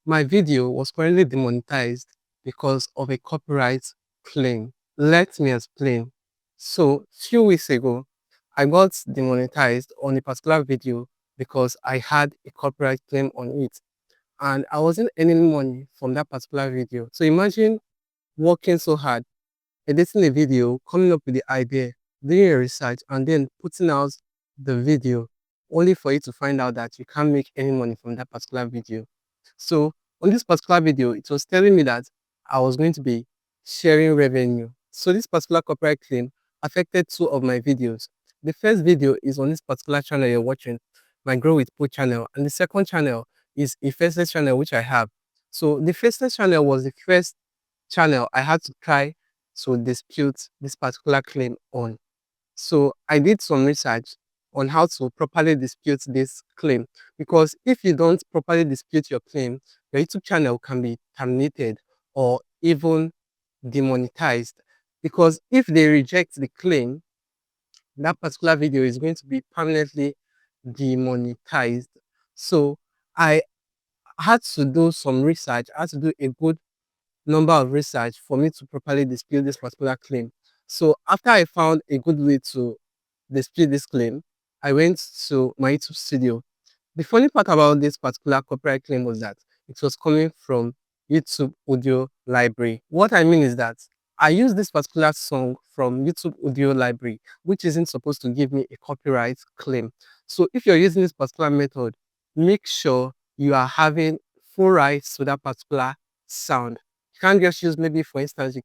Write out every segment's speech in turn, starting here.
My video was currently demonetized because of a copyright claim. Let me explain. So, few weeks ago, I got demonetized on a particular video because I had a copyright claim on it, and I wasn't earning money from that particular video. So imagine working so hard, editing a video, coming up with the idea, doing a research, and then putting out the video, only for you to find out that you can't make any money from that particular video. So on this particular video, it was telling me that I was going to be sharing revenue. So this particular copyright claim affected two of my videos. The first video is on this particular channel you're watching, my Grow with Po channel, and the second channel is a faceless channel which I have. So the faceless channel was the first channel I had to try to dispute this particular claim on. So I did some research on how to properly dispute this claim, because if you don't properly dispute your claim, your YouTube channel can be terminated or even demonetized. Because if they reject the claim, that particular video is going to be permanently demonetized. So I had to do some research, I had to do a good number of research for me to properly dispute this particular claim. So after I found a good way to dispute this claim, I went to my YouTube studio. The funny part about this particular copyright claim was that it was coming from YouTube audio library. What I mean is that I used this particular song from YouTube audio library, which isn't supposed to give me a copyright claim. So if you're using this particular method, make sure you are having full rights to that particular sound. You can't just use, maybe for instance,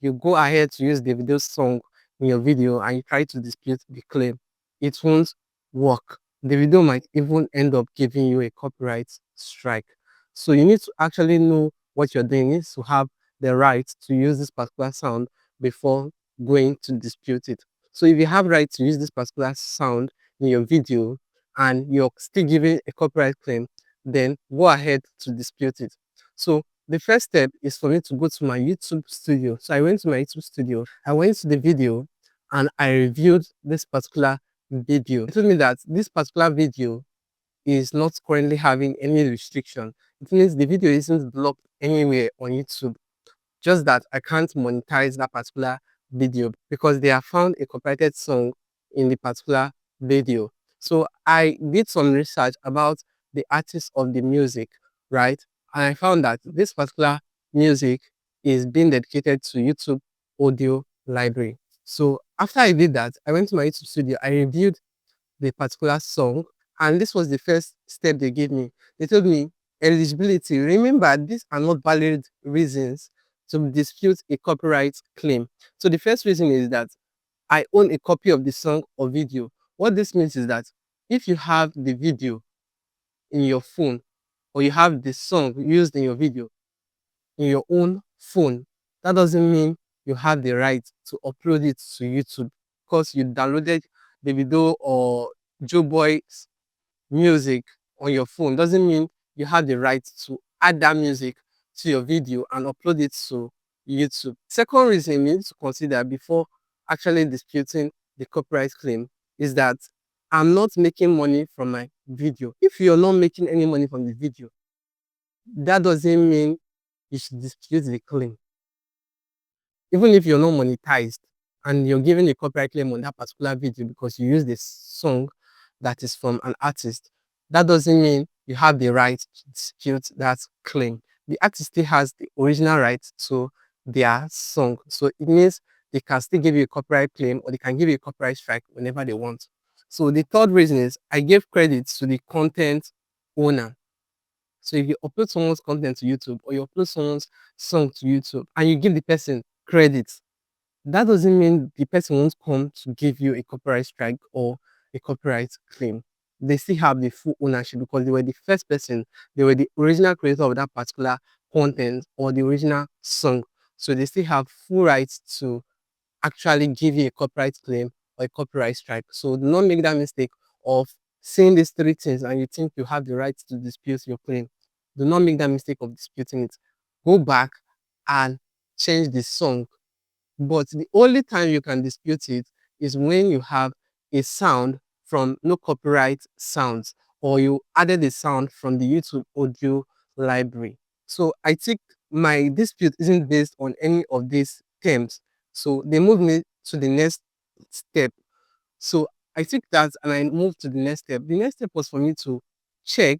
you go ahead to use the video song in your video and you try to dispute the claim. It won't work. The video might even end up giving you a copyright strike. So you need to actually know what you're doing. You need to have the right to use this particular sound before going to dispute it. So if you have right to use this particular sound in your video and you're still giving a copyright claim, then go ahead to dispute it. So the first step is for me to go to my YouTube studio. So I went to my YouTube studio, I went to the video, and I reviewed this particular video. It told me that this particular video is not currently having any restriction. It means the video isn't blocked anywhere on YouTube. Just that I can't monetize that particular video because they have found a copyrighted song in the particular video. So I did some research about the artist of the music, right? And I found that this particular music is being dedicated to YouTube audio library. So after I did that, I went to my YouTube studio, I reviewed the particular song, and this was the first step they gave me. They told me eligibility. Remember, these are not valid reasons to dispute a copyright claim. So the first reason is that I own a copy of the song or video. What this means is that if you have the video in your phone or you have the song used in your video in your own phone, that doesn't mean you have the right to upload it to YouTube because you downloaded the video or Joe Boy's music on your phone. Doesn't mean you have the right to add that music to your video and upload it to YouTube. Second reason you need to consider before actually disputing the copyright claim is that I'm not making money from my video. If you're not making any money from the video, that doesn't mean you should dispute the claim. Even if you're not monetized and you're giving a copyright claim on that particular video because you use this song that is from an artist, that doesn't mean you have the right to dispute that claim. The artist still has the original right to their song. So it means they can still give you a copyright claim or they can give you a copyright strike whenever they want. So the third reason is I gave credit to the content owner. So if you upload someone's content to YouTube or you upload someone's song to YouTube and you give the person credit, that doesn't mean the person won't come to give you a copyright strike or a copyright claim. They still have the full ownership because they were the first person, they were the original creator of that particular content or the original song. So they still have full rights to actually give you a copyright claim or a copyright strike. So do not make that mistake of saying these three things and you think you have the right to dispute your claim. Do not make that mistake of disputing it. Go back and change the song. But the only time you can dispute it is when you have a sound from no copyright sounds or you added a sound from the YouTube audio library. So I think my dispute isn't based on any of these terms. So they moved me to the next step. So I took that and I moved to the next step. The next step was for me to check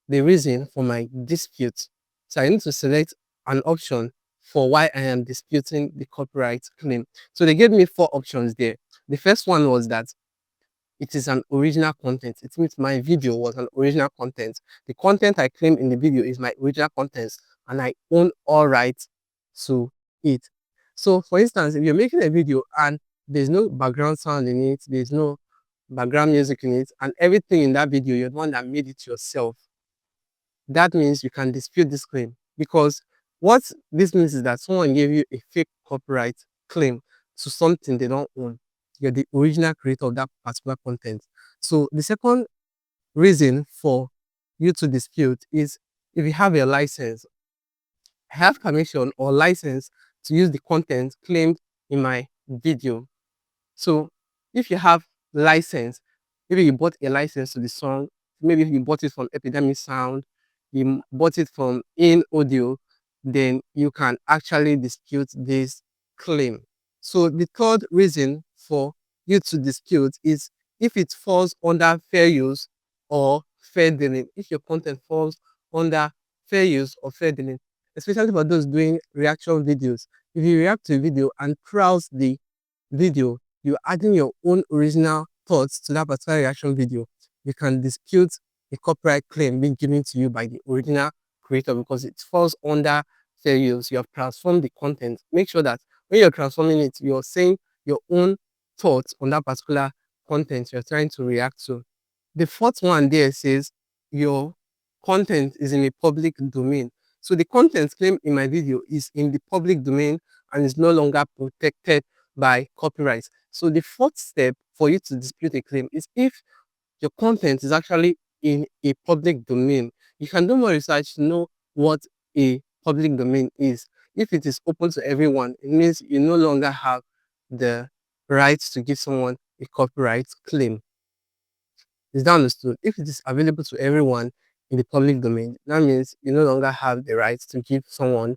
the reason for my dispute. So I need to select an option for why I am disputing the copyright claim. So they gave me four options there. The first one was that it is an original content. It means my video was an original content. The content I claim in the video is my original content and I own all rights to it. So for instance, if you're making a video and there's no background sound in it, there's no background music in it, and everything in that video, you're the one that made it yourself, that means you can dispute this claim because what this means is that someone gave you a fake copyright claim to something they don't own. You're the original creator of that particular content. So the second reason for you to dispute is if you have a license, have permission or license to use the content claimed in my video. So if you have license, maybe you bought a license to the song, maybe you bought it from Epidemic Sound, you bought it from In Audio, then you can actually dispute this claim. So the third reason for you to dispute is if it falls under fair use or fair dealing. If your content falls under fair use or fair dealing, especially for those doing reaction videos. If you react to a video and browse the video, you're adding your own original thoughts to that particular reaction video, you can dispute a copyright claim being given to you by the original creator because it falls under fair use. You have transformed the content. Make sure that when you're transforming it, you're saying your own thoughts on that particular content you're trying to react to. The fourth one there says your content is in a public domain. So the content claimed in my video is in the public domain and is no longer protected by copyright. So the fourth step for you to dispute a claim is if your content is actually in a public domain. You can do more research to know what a public domain is. If it is open to everyone, it means you no longer have the right to give someone a copyright claim. Is that understood? If it is available to everyone in the public domain, that means you no longer have the right to give someone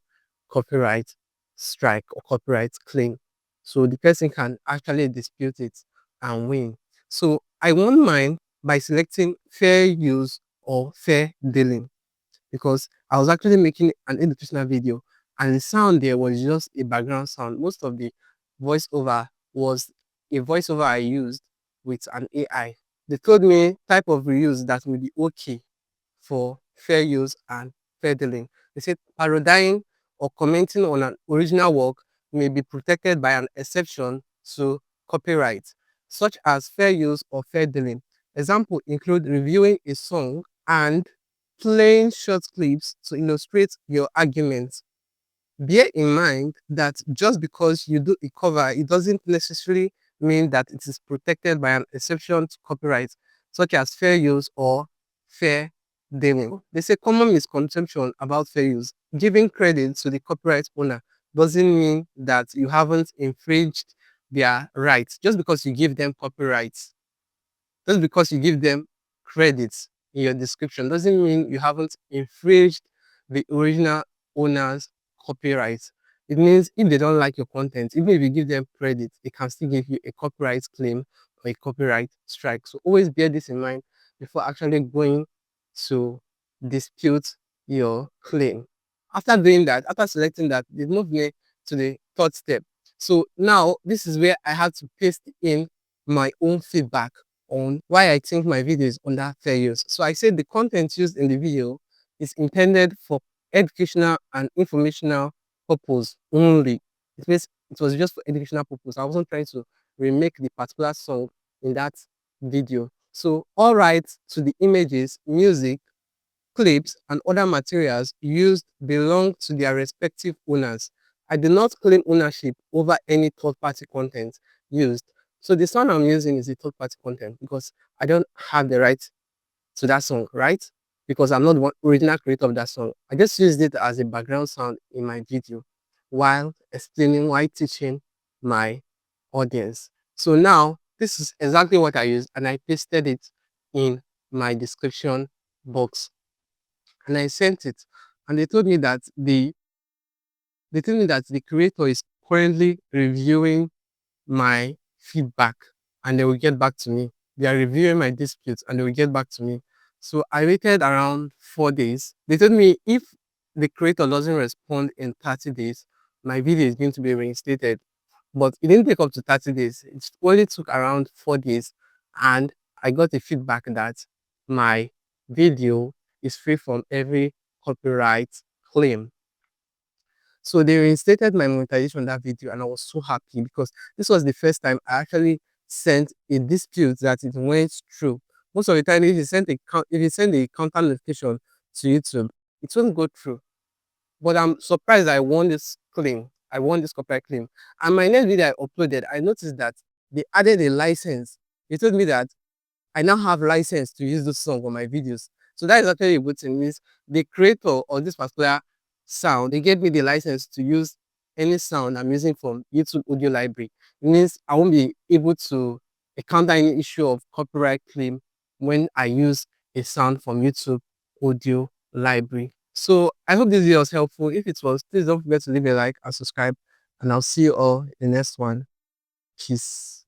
copyright strike or copyright claim. So the person can actually dispute it and win. So I won mine by selecting fair use or fair dealing because I was actually making an educational video and the sound there was just a background sound. Most of the voiceover was a voiceover I used with an AI. They told me type of reuse that will be okay for fair use and fair dealing. They said parodying or commenting on an original work may be protected by an exception to copyright, such as fair use or fair dealing. Example include reviewing a song and playing short clips to illustrate your argument. Bear in mind that just because you do a cover, it doesn't necessarily mean that it is protected by an exception to copyright, such as fair use or fair dealing. There's a common misconception about fair use. Giving credit to the copyright owner doesn't mean that you haven't infringed their rights just because you give them copyrights. Just because you give them credits in your description doesn't mean you haven't infringed the original owner's copyright. It means if they don't like your content, even if you give them credit, they can still give you a copyright claim or a copyright strike. So always bear this in mind before actually going to dispute your claim. After doing that, after selecting that, they move me to the third step. So now this is where I have to paste in my own feedback on why I think my video is under fair use. So I said the content used in the video is intended for educational and informational purpose only. It means it was just for educational purpose. I wasn't trying to remake the particular song in that video. So all rights to the images, music, clips, and other materials used belong to their respective owners. I do not claim ownership over any third-party content used. So the sound I'm using is a third-party content because I don't have the right to that song, right? Because I'm not the original creator of that song. I just used it as a background sound in my video while explaining, while teaching my audience. So now this is exactly what I used and I pasted it in my description box and I sent it. and they told me that the creator is currently reviewing my feedback and they will get back to me. They are reviewing my disputes and they will get back to me. So I waited around 4 days. They told me if the creator doesn't respond in 30 days, my video is going to be reinstated. But it didn't take up to 30 days. It only took around 4 days. And I got a feedback that my video is free from every copyright claim. So they reinstated my monetization on that video, and I was so happy because this was the first time I actually sent a dispute that it went through. Most of the time, if you send a counter notification to YouTube, it won't go through. But I'm surprised I won this claim. I won this copyright claim. And my next video I uploaded, I noticed that they added a license. They told me that I now have license to use this song on my videos. So that is actually a good thing. It means the creator of this particular sound, they gave me the license to use any sound I'm using from YouTube audio library. It means I won't be able to encounter any issue of copyright claim when I use a sound from YouTube audio library. So I hope this video was helpful. If it was, please don't forget to leave a like and subscribe. And I'll see you all in the next one. Peace.